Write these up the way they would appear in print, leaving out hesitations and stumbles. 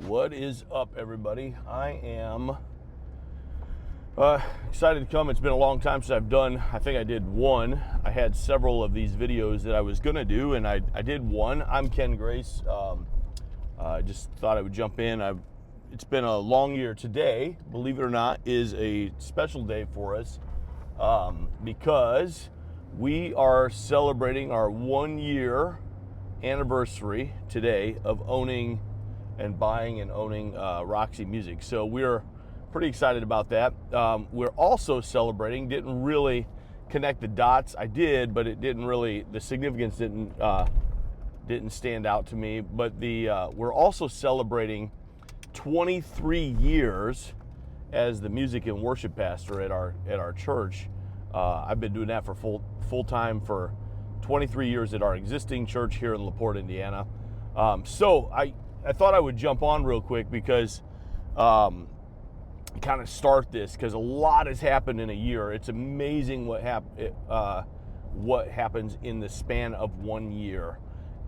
What is up, everybody? I am excited to come. It's been a long time since I've done, I think I did one. I had several of these videos that I was going to do, and I did one. I'm Ken Grace. Just thought I would jump in. It's been a long year. Today, believe it or not, is a special day for us because we are celebrating our 1 year anniversary today of owning and buying and owning Roxy Music. So we're pretty excited about that. We're also celebrating, didn't really connect the dots. I did, but it didn't really, the significance didn't stand out to me. But we're also celebrating 23 years as the music and worship pastor at our church. I've been doing that for full time for 23 years at our existing church here in LaPorte, Indiana. So I thought I would jump on real quick because kind of start this, because a lot has happened in a year. It's amazing what happens in the span of 1 year.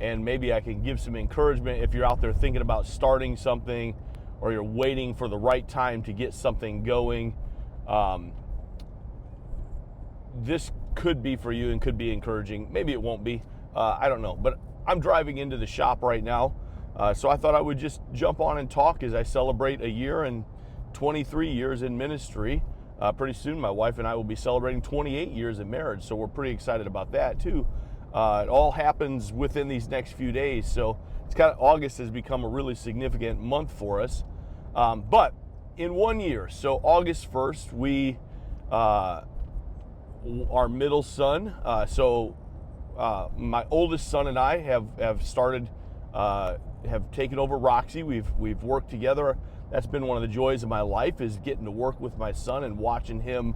And maybe I can give some encouragement if you're out there thinking about starting something, or you're waiting for the right time to get something going. This could be for you and could be encouraging. Maybe it won't be. I don't know. But I'm driving into the shop right now. So I thought I would just jump on and talk as I celebrate a year and 23 years in ministry. Pretty soon my wife and I will be celebrating 28 years in marriage. So we're pretty excited about that too. It all happens within these next few days. So it's August has become a really significant month for us. But in 1 year, so August 1st, we, our middle son, my oldest son and I have started, have taken over Roxy. We've worked together. That's been one of the joys of my life, is getting to work with my son and watching him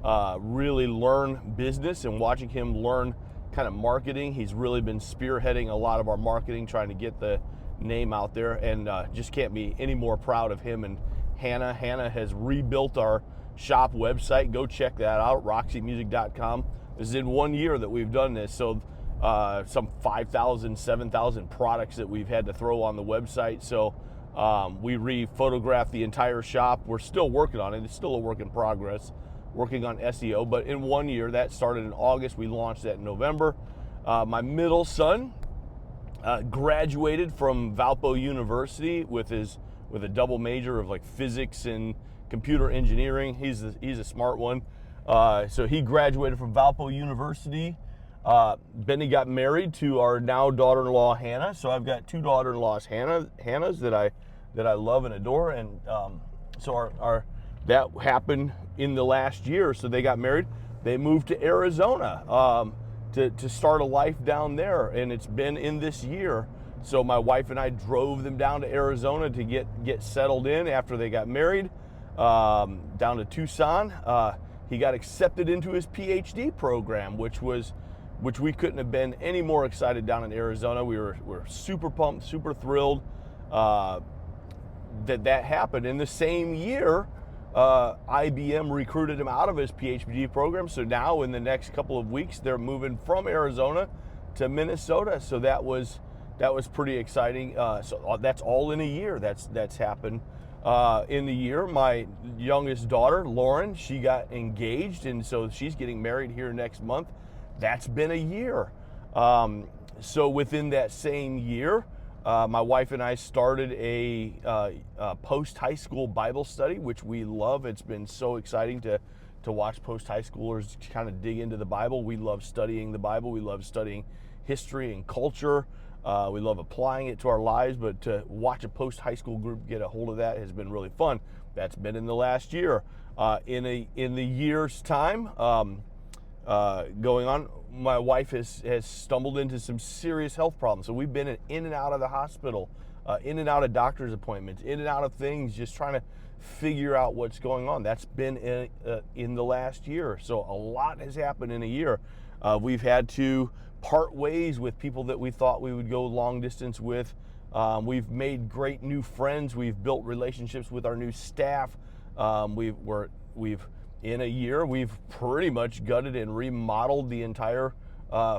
really learn business and watching him learn kind of marketing. He's really been spearheading a lot of our marketing, trying to get the name out there, and just can't be any more proud of him and Hannah. Hannah has rebuilt our shop website. Go check that out, roxymusic.com. This is in 1 year that we've done this. So some 5,000, 7,000 products that we've had to throw on the website. So we re-photographed the entire shop. We're still working on it. It's still a work in progress, working on SEO. But in 1 year, that started in August. We launched that in November. My middle son graduated from Valpo University with a double major of like physics and computer engineering. He's a smart one. So he graduated from Valpo University. Benny got married to our now daughter-in-law Hannah. So I've got two daughter-in-laws, Hannah's that I love and adore, and so that happened in the last year. So they got married. They moved to Arizona to start a life down there, and it's been in this year. So my wife and I drove them down to Arizona to get settled in after they got married, down to Tucson. He got accepted into his PhD program, which we couldn't have been any more excited down in Arizona. We're super pumped, super thrilled that happened. In the same year, IBM recruited him out of his PhD program. So now in the next couple of weeks, they're moving from Arizona to Minnesota. So that was pretty exciting. So that's all in a year. That's happened. In the year, my youngest daughter, Lauren, she got engaged, and so she's getting married here next month. That's been a year. So within that same year, my wife and I started a post-high school Bible study, which we love. It's been so exciting to watch post-high schoolers kind of dig into the Bible. We love studying the Bible. We love studying history and culture. We love applying it to our lives, but to watch a post-high school group get a hold of that has been really fun. That's been in the last year. In the year's time going on, my wife has stumbled into some serious health problems. So we've been in and out of the hospital, in and out of doctor's appointments, in and out of things, just trying to figure out what's going on. That's been in the last year. So a lot has happened in a year. We've had to part ways with people that we thought we would go long distance with. We've made great new friends. We've built relationships with our new staff. In a year, we've pretty much gutted and remodeled the entire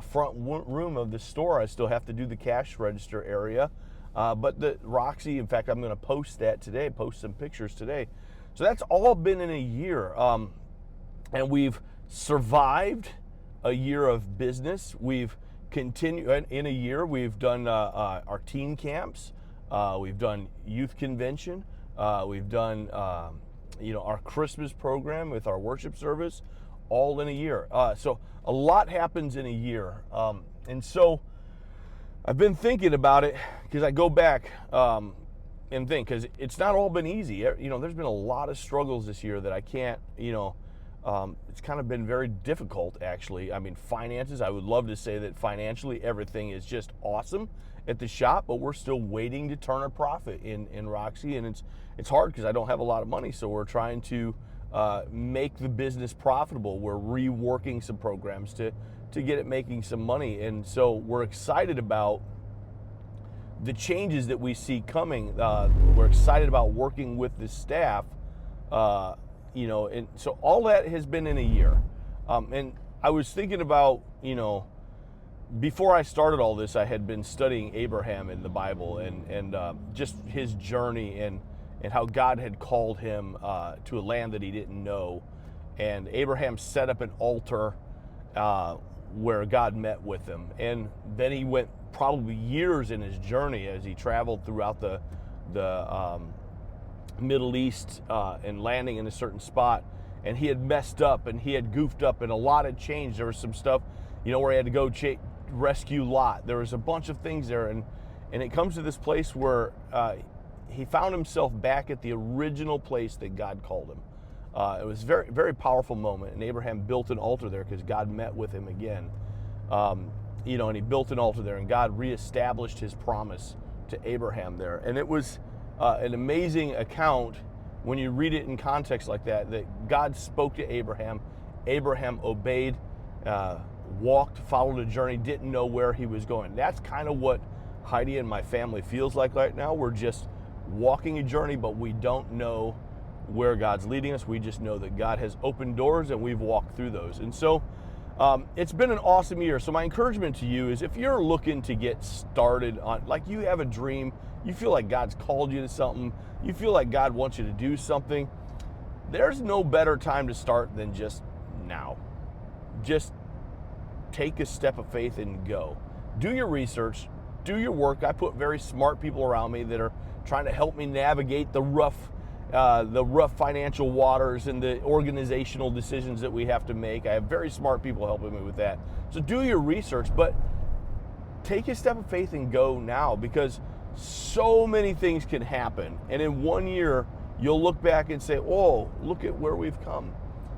front room of the store. I still have to do the cash register area. But the Roxy, in fact, I'm going to post that today, post some pictures today. So that's all been in a year. And we've survived a year of business. We've continued in a year. We've done our teen camps. We've done youth convention. We've done our Christmas program with our worship service, all in a year. So a lot happens in a year. And so I've been thinking about it because I go back and think, because it's not all been easy. There's been a lot of struggles this year that I can't, it's kind of been very difficult, actually. I mean, finances, I would love to say that financially everything is just awesome at the shop, but we're still waiting to turn a profit in Roxy, and it's hard because I don't have a lot of money, so we're trying to make the business profitable. We're reworking some programs to get it making some money, and so we're excited about the changes that we see coming. We're excited about working with the staff, and so all that has been in a year. And I was thinking about, before I started all this, I had been studying Abraham in the Bible and just his journey and how God had called him to a land that he didn't know. And Abraham set up an altar where God met with him. And then he went probably years in his journey as he traveled throughout the Middle East and landing in a certain spot. And he had messed up and he had goofed up and a lot had changed. There was some stuff, where he had to go rescue Lot. There was a bunch of things there. And it comes to this place where he found himself back at the original place that God called him. It was a very, very powerful moment, and Abraham built an altar there because God met with him again. And he built an altar there, and God reestablished his promise to Abraham there. And it was an amazing account when you read it in context like that God spoke to Abraham. Abraham obeyed, walked, followed a journey, didn't know where he was going. That's kind of what Heidi and my family feels like right now. We're just walking a journey, but we don't know where God's leading us. We just know that God has opened doors and we've walked through those. And so it's been an awesome year. So my encouragement to you is, if you're looking to get started on, like, you have a dream, you feel like God's called you to something, you feel like God wants you to do something, there's no better time to start than just now. Just take a step of faith and go. Do your research, do your work. I put very smart people around me that are trying to help me navigate the rough financial waters and the organizational decisions that we have to make. I have very smart people helping me with that. So do your research, but take a step of faith and go now, because so many things can happen. And in 1 year, you'll look back and say, oh, look at where we've come.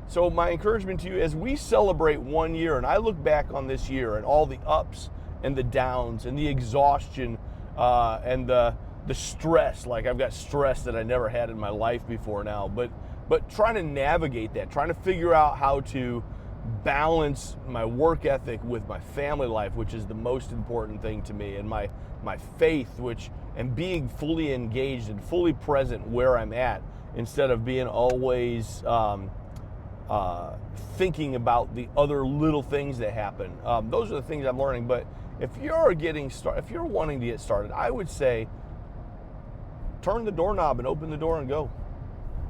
So my encouragement to you, as we celebrate 1 year, and I look back on this year and all the ups and the downs and the exhaustion and the stress, like I've got stress that I never had in my life before now, but trying to navigate that, trying to figure out how to balance my work ethic with my family life, which is the most important thing to me, and my faith, and being fully engaged and fully present where I'm at, instead of being always thinking about the other little things that happen. Those are the things I'm learning. But if you're wanting to get started, I would say, turn the doorknob and open the door and go.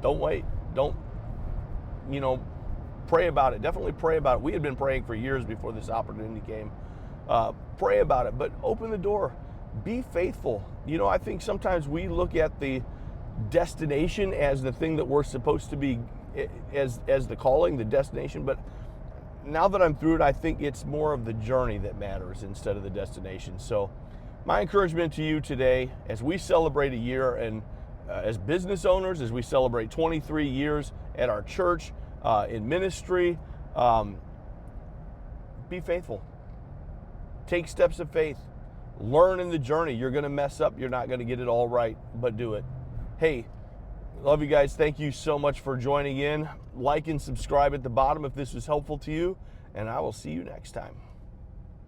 Don't wait. Don't, pray about it. Definitely pray about it. We had been praying for years before this opportunity came. Pray about it, but open the door. Be faithful. I think sometimes we look at the destination as the thing that we're supposed to be, as the calling, the destination. But now that I'm through it, I think it's more of the journey that matters instead of the destination. So my encouragement to you today, as we celebrate a year, and as business owners, as we celebrate 23 years at our church, in ministry, be faithful. Take steps of faith. Learn in the journey. You're going to mess up. You're not going to get it all right, but do it. Hey, love you guys. Thank you so much for joining in. Like and subscribe at the bottom if this was helpful to you, and I will see you next time.